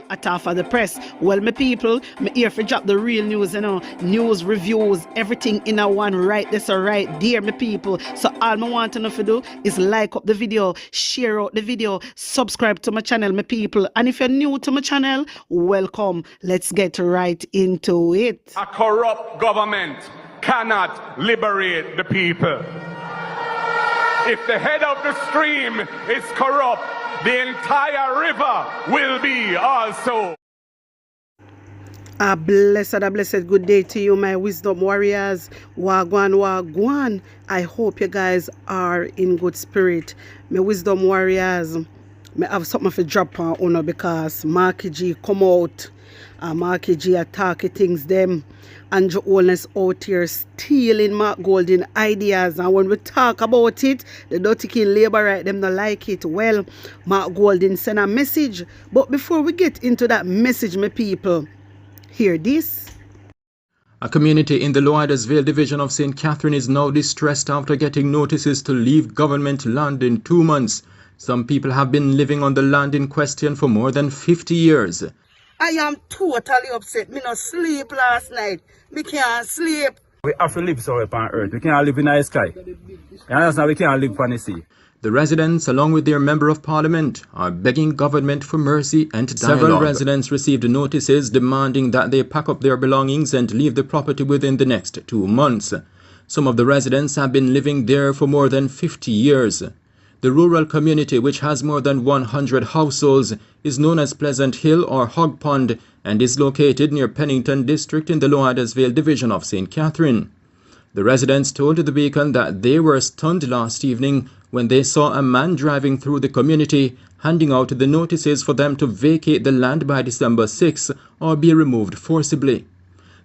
At half of the press. Well, my people, me here for drop the real news, news, reviews, everything in a one right this or right there, my people. So all I want to know to do is like up the video, share out the video, subscribe to my channel, my people. And if you're new to my channel, welcome. Let's get right into it. A corrupt government cannot liberate the people. If the head of the stream is corrupt, the entire river will be also. A blessed good day to you, my wisdom warriors. Wagwan, wagwan. I hope you guys are in good spirit. My wisdom warriors, I have something to drop on you because Marky G come out. Marky G attack things them. Andrew out here stealing Mark Golden ideas, and when we talk about it, the dirty king labor right them not like it. Well, Mark Golden send a message, but before we get into that message, my people, hear this. A community in the Loidersville division of St. Catherine is now distressed after getting notices to leave government land in 2 months. Some people have been living on the land in question for more than 50 years. I am totally upset. Me not sleep last night. Me can't sleep. We have to live somewhere on earth. We can't live in the sky. You understand? We can't live on the sea. The residents, along with their member of parliament, are begging government for mercy and dialogue. Several residents received notices demanding that they pack up their belongings and leave the property within the next 2 months. Some of the residents have been living there for more than 50 years. The rural community, which has more than 100 households, is known as Pleasant Hill or Hog Pond and is located near Pennington District in the Loidersville division of St. Catherine. The residents told the Beacon that they were stunned last evening when they saw a man driving through the community handing out the notices for them to vacate the land by December 6 or be removed forcibly.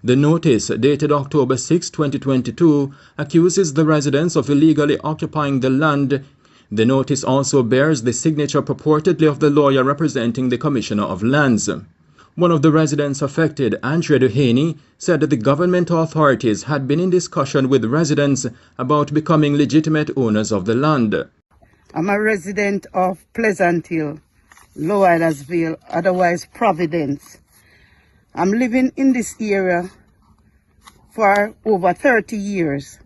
The notice, dated October 6, 2022, accuses the residents of illegally occupying the land. The notice also bears the signature purportedly of the lawyer representing the Commissioner of Lands. One of the residents affected, Andrew+, said that the government authorities had been in discussion with residents about becoming legitimate owners of the land. I'm a resident of Pleasant Hill, Loidersville, otherwise Providence. I'm living in this area for over 30 years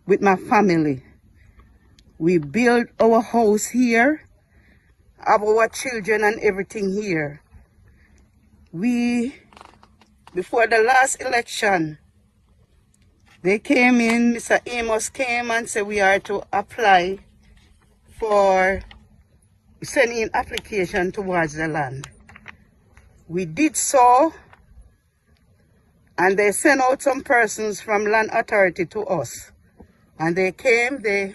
with my family. We built our house here, have our children and everything here. Before the last election, they came in, Mr. Amos came and said we are to apply for sending application towards the land. We did so, and they sent out some persons from Land Authority to us. And they came, they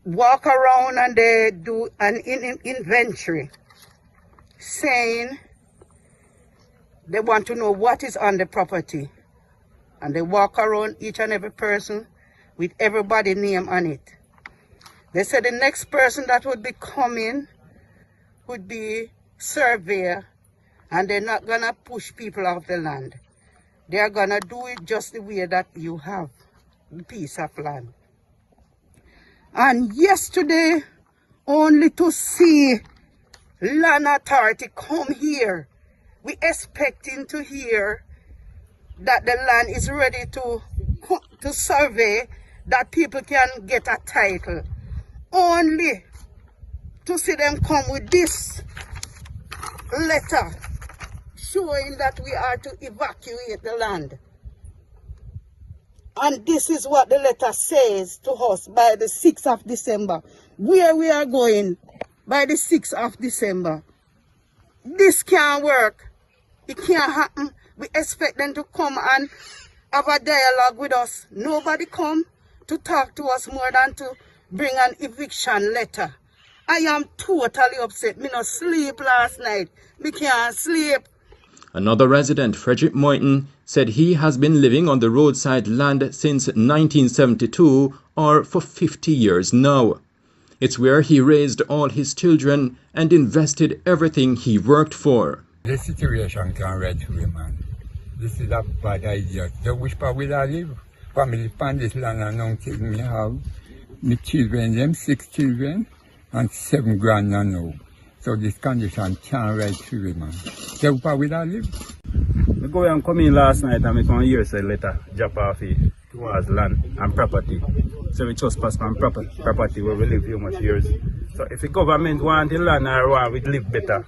walk around and they do an inventory saying they want to know what is on the property. And they walk around each and every person with everybody's name on it. They said the next person that would be coming would be surveyor, and they're not gonna push people off the land. They're gonna do it just the way that you have the piece of land. And yesterday, only to see Land Authority come here, we expecting to hear that the land is ready to survey, that people can get a title. Only to see them come with this letter showing that we are to evacuate the land. And this is what the letter says to us by the 6th of December. Where we are going by the 6th of December. This can't work. It can't happen. We expect them to come and have a dialogue with us. Nobody come to talk to us more than to bring an eviction letter. I am totally upset. Me no sleep last night. Me can't sleep. Another resident, Frederick Moyton, said he has been living on the roadside land since 1972, or for 50 years now. It's where he raised all his children and invested everything he worked for. The situation can't read through, man. This is a bad idea. So which part will I live? Family on this land and now kids me have. My children, them 6 children, and 7 grand now. So this condition can't right through, man. So where we that live? I go and come in last night and I come here say letter drop off it towards land and property. So we trespass on property where we live here much years. So if the government want the land or want we live better,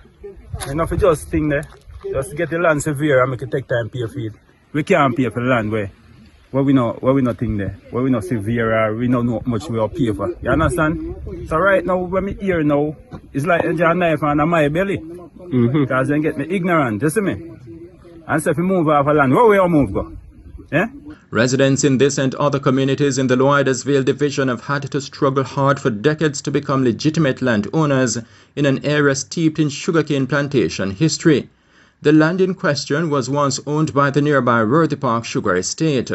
enough to just think there, just get the land severe and make it take time pay for it. We can't pay for the land where we not think there, where we not severe or we don't know how much we are pay for. You understand? So right now when me here now, it's like a knife on my belly. Because then get me ignorant, you see me? And so if we move off a land, where we all move go? Yeah? Residents in this and other communities in the Lower Vale division have had to struggle hard for decades to become legitimate landowners in an area steeped in sugarcane plantation history. The land in question was once owned by the nearby Worthy Park Sugar Estate.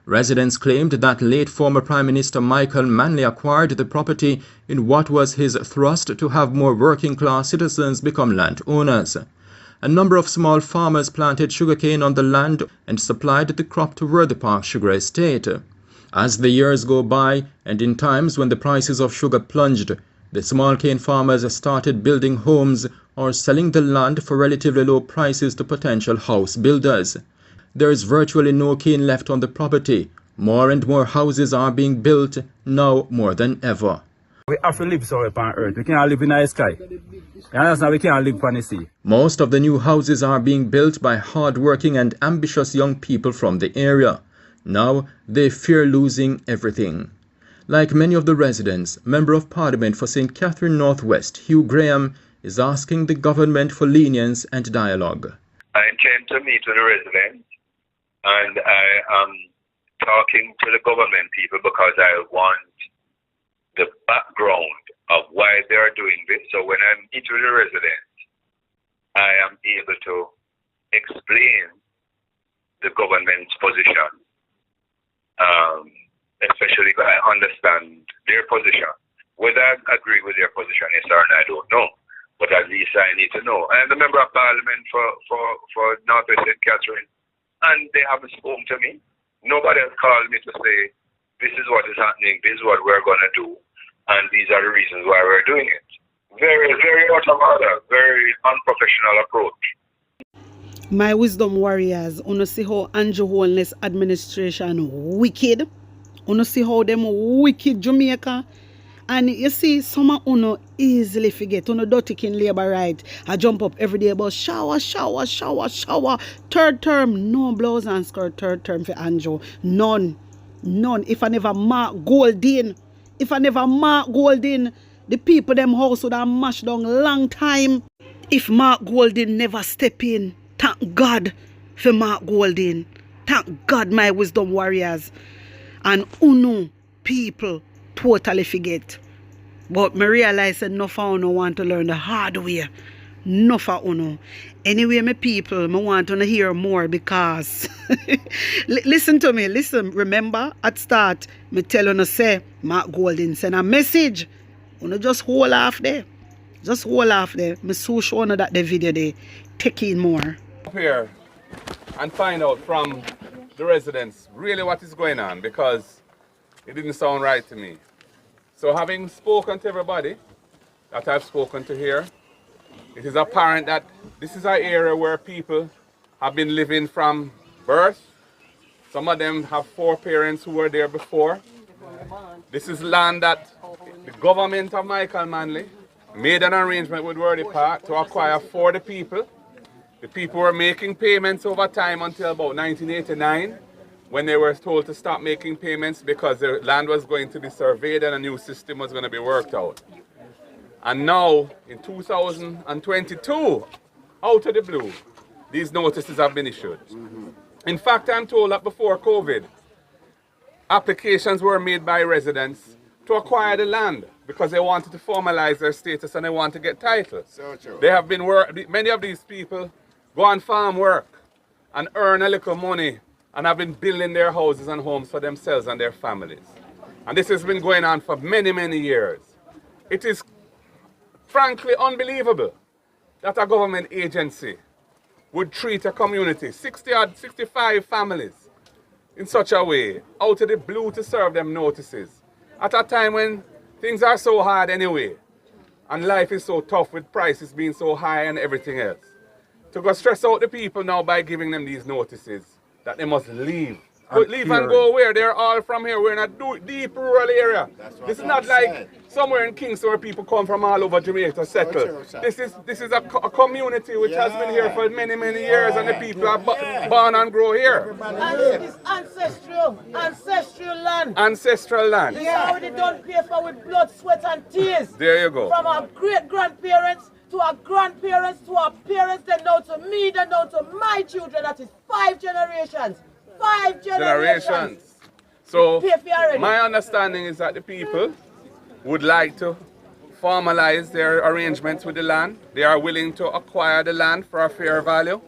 Residents claimed that late former Prime Minister Michael Manley acquired the property in what was his thrust to have more working-class citizens become landowners. A number of small farmers planted sugarcane on the land and supplied the crop to Worthy Park Sugar Estate. As the years go by, and in times when the prices of sugar plunged, the small cane farmers started building homes or selling the land for relatively low prices to potential house builders. There is virtually no cane left on the property. More and more houses are being built, now more than ever. We have to live somewhere on earth. We can't live in the sky. You understand? We can't live on the sea. Most of the new houses are being built by hard-working and ambitious young people from the area. Now they fear losing everything. Like many of the residents, Member of Parliament for St. Catherine North West, Hugh Graham, is asking the government for lenience and dialogue. I came to meet with the residents and I am talking to the government people because I want the background of why they are doing this. So when I meet with the residents, I am able to explain the government's position, especially if I understand their position. Whether I agree with their position, yes or no, I don't know. But at least I need to know. I am the Member of Parliament for North West St. Catherine, and they haven't spoken to me. Nobody has called me to say, this is what is happening, this is what we're going to do, and these are the reasons why we're doing it. Very, very out of order, very unprofessional approach. My wisdom warriors, you see how Andrew+Residents administration wicked. You see how them wicked Jamaica. And you see, some of you easily forget. You dirty kin labor right. I jump up every day about shower. Third term, no blouse and skirt. Third term for Andrew. None. If I never mark gold in, the people them house would have mashed down long time. If Mark Golding never step in, thank God for Mark Golding. Thank God, my wisdom warriors. And uno people totally forget. But me realize that enough of uno want to learn the hard way. Enough of uno. Anyway, my people, I want to hear more because listen to me. Listen, remember at start, me tell you say Mark Golding send a message. You just hold off there. Just hold off there. Me so show you that the video there. Take in more. Up here and find out from the residents really what is going on, because it didn't sound right to me. So having spoken to everybody that I've spoken to here, it is apparent that this is an area where people have been living from birth. Some of them have 4 parents who were there before. This is land that the government of Michael Manley made an arrangement with Worthy Park to acquire for the people. The people were making payments over time until about 1989, when they were told to stop making payments because the land was going to be surveyed and a new system was going to be worked out. And now, in 2022, out of the blue, these notices have been issued. In fact, I'm told that before COVID, applications were made by residents to acquire the land because they wanted to formalize their status and they want to get title. So true. They have been many of these people go on farm work and earn a little money and have been building their houses and homes for themselves and their families. And this has been going on for many, many years. It is frankly unbelievable that a government agency would treat a community, 65 families, in such a way, out of the blue to serve them notices, at a time when things are so hard anyway. And life is so tough with prices being so high and everything else. To go stress out the people now by giving them these notices that they must leave. Leave and go where? They're all from here. We're in a deep rural area. This is not like somewhere in Kingston where people come from all over Jamaica to settle. This is a community which has been here for many, many years, and the people are born and grow here. And it's ancestral land. Ancestral land. This is how they don't pay for with blood, sweat and tears. There you go. From our great-grandparents to our grandparents to our parents, then down to me, then down to my children. That is 5 generations. 5 generations. So my understanding is that the people would like to formalize their arrangements with the land. They are willing to acquire the land for a fair value,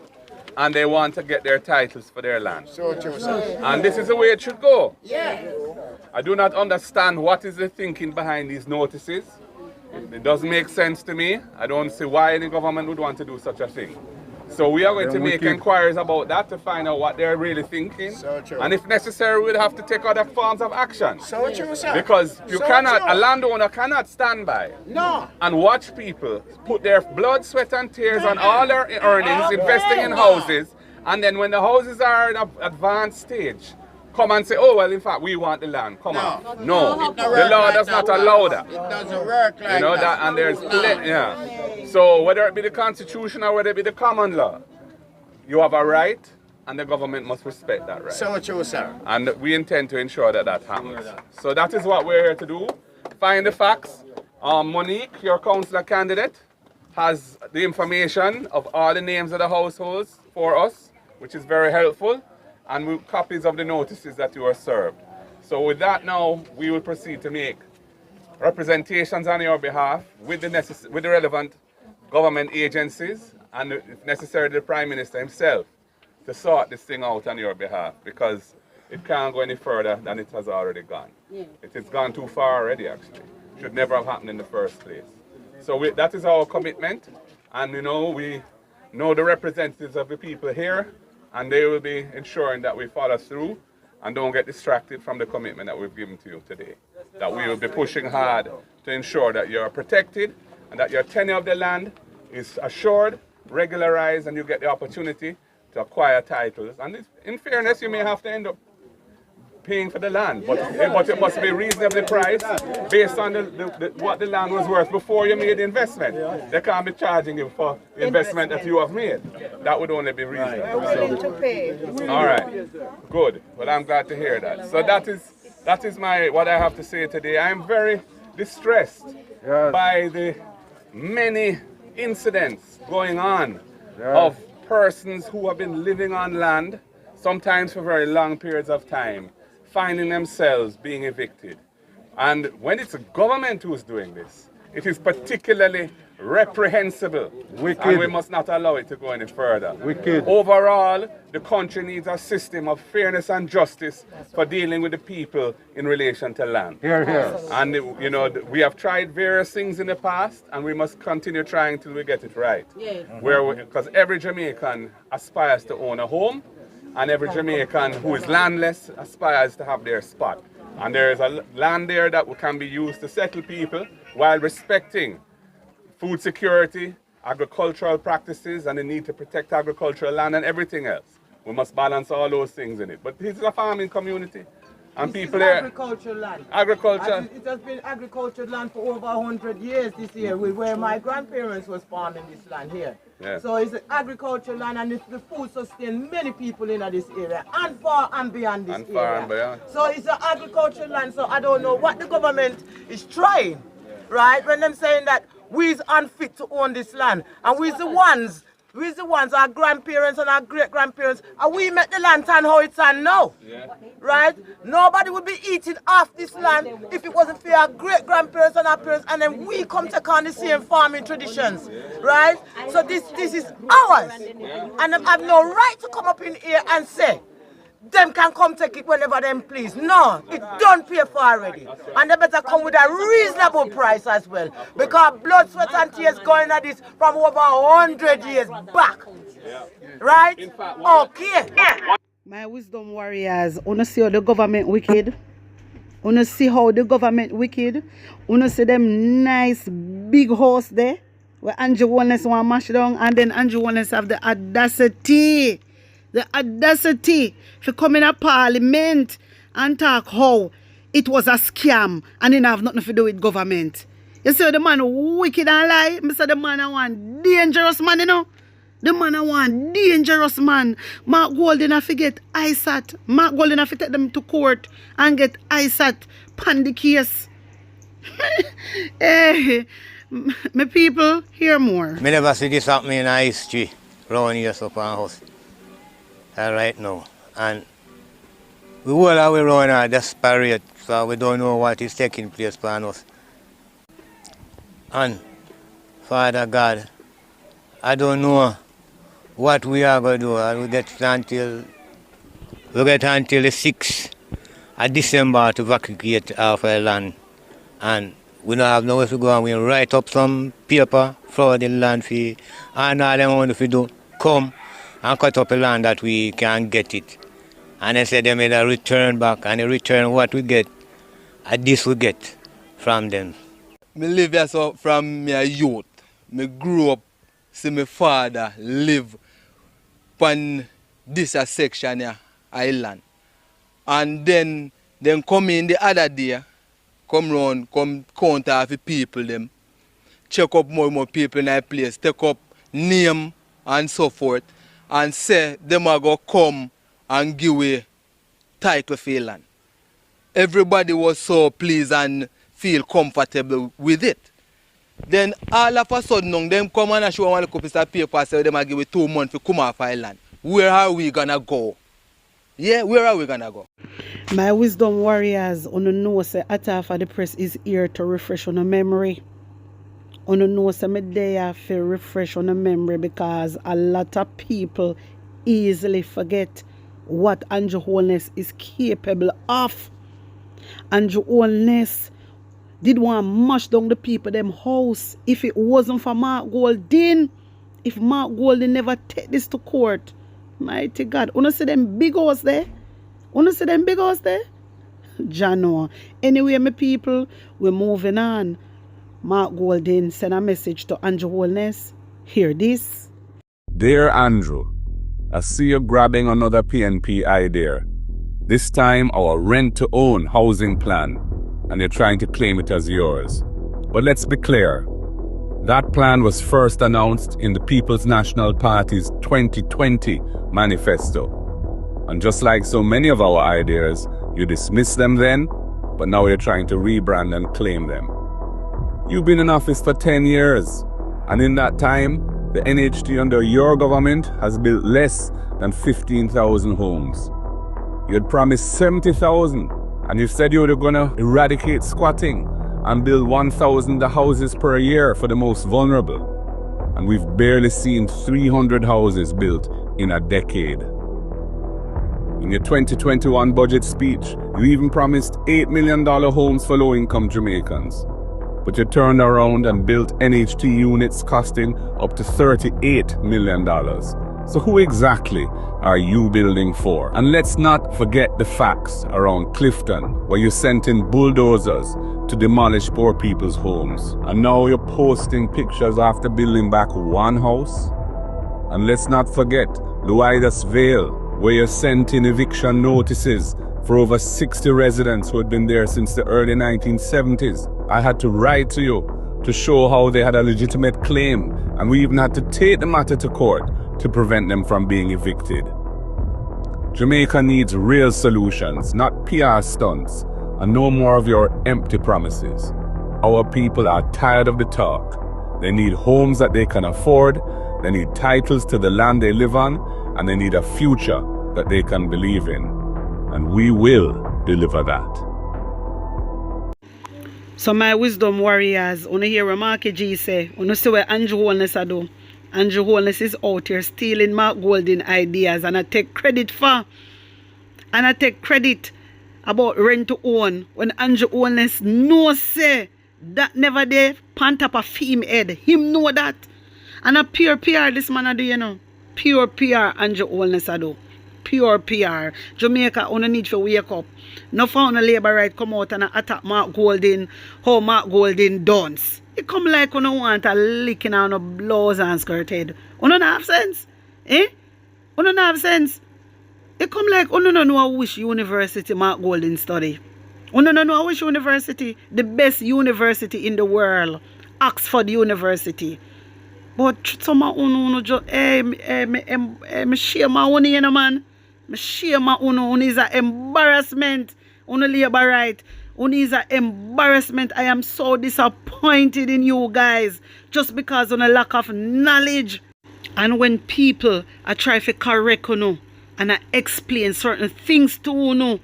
and they want to get their titles for their land. And this is the way it should go. I do not understand what is the thinking behind these notices. It doesn't make sense to me. I don't see why any government would want to do such a thing. So we are going to make inquiries about that to find out what they're really thinking. And if necessary, we'll have to take other forms of action. Because you cannot, a landowner cannot stand by and watch people put their blood, sweat and tears on all their earnings, investing in houses, and then when the houses are at an advanced stage, come and say, oh, well, in fact, we want the land. Come on. No, the law does not allow that. It doesn't work like that. And there's plenty, So whether it be the Constitution or whether it be the common law, you have a right, and the government must respect that right. So true, sir. And we intend to ensure that that happens. So that is what we're here to do. Find the facts. Monique, your councillor candidate, has the information of all the names of the households for us, which is very helpful. And copies of the notices that you are served. So with that now, we will proceed to make representations on your behalf with the relevant government agencies and, if necessary, the Prime Minister himself to sort this thing out on your behalf, because it can't go any further than it has already gone. It has gone too far already, actually. Should never have happened in the first place. So that is our commitment, and we know the representatives of the people here, and they will be ensuring that we follow through and don't get distracted from the commitment that we've given to you today. That we will be pushing hard to ensure that you're protected and that your tenure of the land is assured, regularized, and you get the opportunity to acquire titles. And in fairness, you may have to end up paying for the land, but it must be reasonably priced based on what the land was worth before you made the investment. They can't be charging you for the investment that you have made. That would only be reasonable. We're willing to pay. All right, good. Well, I'm glad to hear that. So that is what I have to say today. I'm very distressed by the many incidents going on of persons who have been living on land, sometimes for very long periods of time, finding themselves being evicted. And when it's a government who's doing this, it is particularly reprehensible. Wicked. And we must not allow it to go any further. Wicked. Overall, the country needs a system of fairness and justice for dealing with the people in relation to land. Here, here. And we have tried various things in the past, and we must continue trying till we get it right. Because every Jamaican aspires to own a home, and every Jamaican who is landless aspires to have their spot. And there is a land there that can be used to settle people while respecting food security, agricultural practices, and the need to protect agricultural land and everything else. We must balance all those things in it. But this is a farming community. And this people is there. Agricultural land. Agriculture. It has been agricultural land for over 100 years this year, where my grandparents was farming this land here. Yeah. So it's agricultural land, and it's the food sustain many people in this area and far and beyond this area. Far and beyond. So it's an agricultural land. So I don't know what the government is trying, right? When them saying that we's unfit to own this land, and we's the ones, our grandparents and our great-grandparents, and we make the land turn how it's on now, right? Nobody would be eating off this land if it wasn't for our great-grandparents and our parents, and then we come take on the same farming traditions, right? So this is ours, and I have no right to come up in here and say, them can come take it whenever them please. No, it don't pay for already. And they better come with a reasonable price as well. Because blood, sweat and tears going at this from over 100 years back. Right? Okay. My wisdom warriors, wanna see how the government wicked? Wanna see how the government wicked? Wanna see them nice big house there where Andrew Wallace want mash down, and then Andrew Wallace have the audacity to come in a parliament and talk how it was a scam and it have nothing to do with government. You see the man wicked and lie? I say the man I want dangerous man, you know. The man I want dangerous man. Mark Golden have to get ISAT. Mark Golden have to take them to court and get ISAT pan the case. Hey, my people, hear more. Me never see this happening in history around here so upon house. Right now. And we all are around are desperate, so we don't know what is taking place upon us. And Father God, I don't know what we are going to do. We get until the 6th of December to vacate off our land. And we don't have nowhere to go, and we write up some paper for the land fee, and all they want to do, come and cut up the land that we can get it. And they said they made a return back, and they return what we get, and this we get from them. I live here so from my youth. I grew up, see my father live on this section here, island. And then come in the other day, come round, come count off the people them, check up more people in that place, take up name and so forth, and say them are going to come and give away title for land. Everybody was so pleased and feel comfortable with it. Then all of a sudden, them come and show one piece of paper and say them are give it 2 months to come off island. Where are we gonna go? Yeah, where are we gonna go? My wisdom warriors, on the know say Theif for the press is here to refresh on the memory. On the know say me there for refresh on the memory, because a lot of people easily forget what Andrew Holness is capable of. Andrew Holness did want to mash down the people them house if it wasn't for Mark Golden. If Mark Golden never take this to court. Mighty God. Wanna see them big house there? Wanna see them big house there? Jano. Anyway, my people, we're moving on. Mark Golden sent a message to Andrew Holness. Hear this. Dear Andrew, I see you grabbing another PNP idea. This time our rent-to-own housing plan, and you're trying to claim it as yours. But let's be clear. That plan was first announced in the People's National Party's 2020 manifesto. And just like so many of our ideas, you dismissed them then, but now you're trying to rebrand and claim them. You've been in office for 10 years, and in that time, the NHT under your government has built less than 15,000 homes. You had promised 70,000, and you said you were going to eradicate squatting and build 1,000 houses per year for the most vulnerable. And we've barely seen 300 houses built in a decade. In your 2021 budget speech, you even promised $8 million homes for low-income Jamaicans. But you turned around and built NHT units costing up to $38 million. So who exactly are you building for? And let's not forget the facts around Clifton, where you sent in bulldozers to demolish poor people's homes. And now you're posting pictures after building back one house. And let's not forget Luidas Vale, where you sent in eviction notices for over 60 residents who had been there since the early 1970s. I had to write to you to show how they had a legitimate claim, and we even had to take the matter to court to prevent them from being evicted. Jamaica needs real solutions, not PR stunts, and no more of your empty promises. Our people are tired of the talk. They need homes that they can afford, they need titles to the land they live on, and they need a future that they can believe in. And we will deliver that. So my wisdom warriors, when you hear what Marky G say, when you see what Andrew Holness do, Andrew Holness is out here stealing Mark Golden ideas, and I take credit for, and I take credit about rent to own, when Andrew Holness know say that never there pan top of him head. Him know that. And a pure PR this man do, you know. Pure PR Andrew Holness do. pure PR. Jamaica, on need to wake up. No found a labor right come out and attack Mark Golding, how Mark Golding dance. It come like you want a licking on a blouse and skirt head. You don't have sense? Eh? You don't have sense? It come like you don't know which university Mark Golding study. You don't know which university? The best university in the world. Oxford University. But some of you just, me share my own, you know, man. Me share my own is an embarrassment. Uno labor right. Uno is an embarrassment. I am so disappointed in you guys. Just because of a lack of knowledge. And when people are trying to correct you and I explain certain things to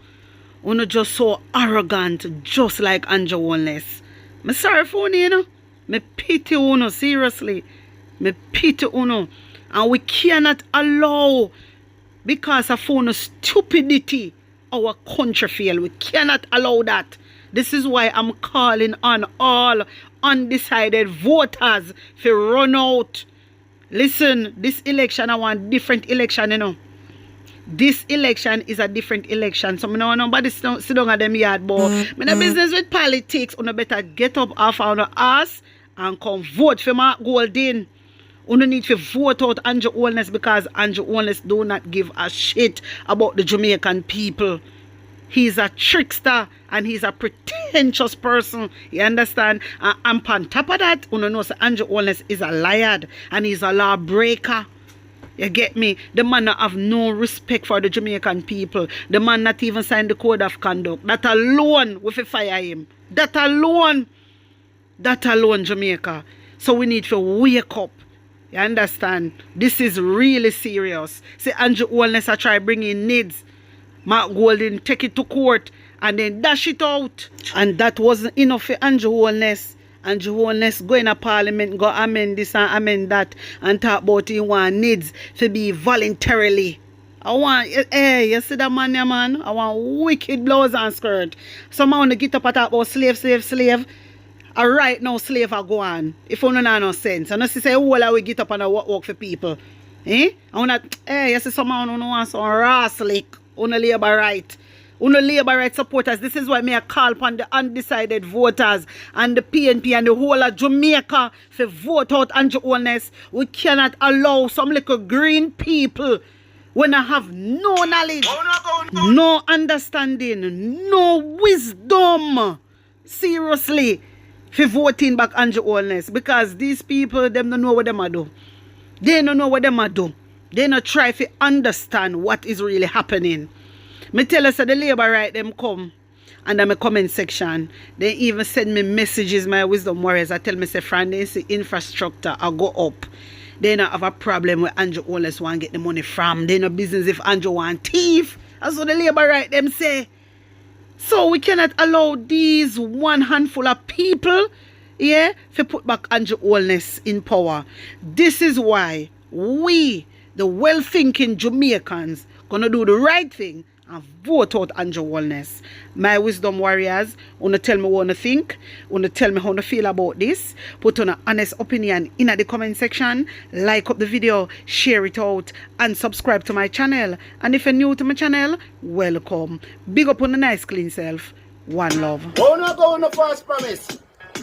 you just so arrogant, just like Andrew+Residents. Me sorry for you, know. Me pity you, seriously. Me pity you. And we cannot allow, because of stupidity, our country fail. We cannot allow that. This is why I'm calling on all undecided voters to run out. Listen, this election, I want different election, you know. This election is a different election. So I don't want nobody sit down at them yard, but me no business with politics. You better get up off our ass and come vote for Mark Golding. You need to vote out Andrew+Residents, because Andrew+Residents do not give a shit about the Jamaican people. He's a trickster and he's a pretentious person. You understand? And on top of that, you know, Andrew+Residents is a liar and he's a lawbreaker. You get me? The man not have no respect for the Jamaican people. The man not even signed the code of conduct. That alone, we fire him. That alone, Jamaica. So we need to wake up. You understand? This is really serious. See, Andrew+Residents are trying to bring in needs. Mark Golding take it to court and then dash it out. And that wasn't enough for Andrew+Residents. Andrew+Residents go in a parliament, go amend this and amend that, and talk about he want needs to be voluntarily. I want, hey, you see that man, yeah, man? I want wicked blouse and skirt. Someone want to get up and talk about slave. And right now, slave are go on. If you don't have no sense. And I say, well, I will get up and I work for people. Eh? I want to, hey, you see someone who wants some raw slick. On a labor right. Uno labor right supporters. This is why me I call upon the undecided voters and the PNP and the whole of Jamaica to vote out Andrew+Residents. We cannot allow some little green people when I have no knowledge, no understanding, no wisdom, seriously, for voting back Andrew+Residents, because these people, them don't know what them are do. They don't know what them are do. They not try to understand what is really happening. Me tell us that the labor right them come under my comment section. They even send me messages, my wisdom warriors. I tell me, say, friend, they see infrastructure I go up. They not have a problem with Andrew+Residents want to get the money from. They no business if Andrew want thief. That's what the labor right them say. So we cannot allow these one handful of people, yeah, to put back Andrew+Residents in power. This is why we, the well-thinking Jamaicans, gonna do the right thing and vote out Andrew+Residents. My wisdom warriors, wanna tell me what you think, wanna tell me how you feel about this. Put on an honest opinion in the comment section. Like up the video, share it out, and subscribe to my channel. And if you're new to my channel, welcome. Big up on the nice clean self. One love. Oh, no go on the first promise.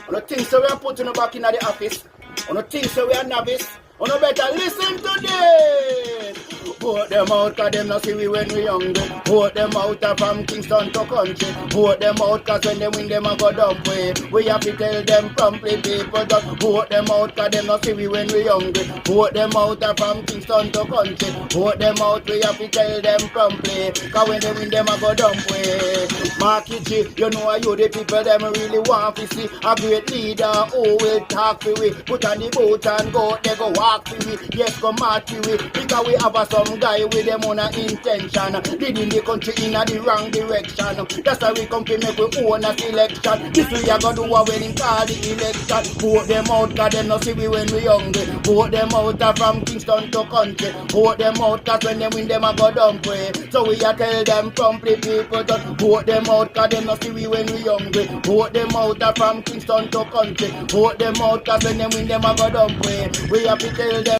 On the things that we are putting back in the office. On the things that we are novice. On the better listen to this. Vote them out, cause them not see we when we young. Vote them out from Kingston to country. Vote them out, cause when they win them a go dump way. We have to tell them promptly, people that vote them out, cause them not see we when we young. Vote them out from Kingston to country. Vote them out, we have to tell them promptly, cause when they win them a go dump way. Marky G, you know you the people them really want to see a great leader who will talk to we. Put on the boat and go, they go walk to we. Yes, go march to we. Because we have some guy with them on a intention, leading the country in the wrong direction. That's why we come to make we own a selection. This we are gonna do a wedding call the election. Vote them out, cause them not see we when we hungry. Vote them out from Kingston to country. Vote them out, cause when they win them a go dump way. So we are tell them promptly, people that vote them out, cause them not see we when we hungry. Vote them out from Kingston to country. Vote them out, cause when they win them a go dump way. We have to tell them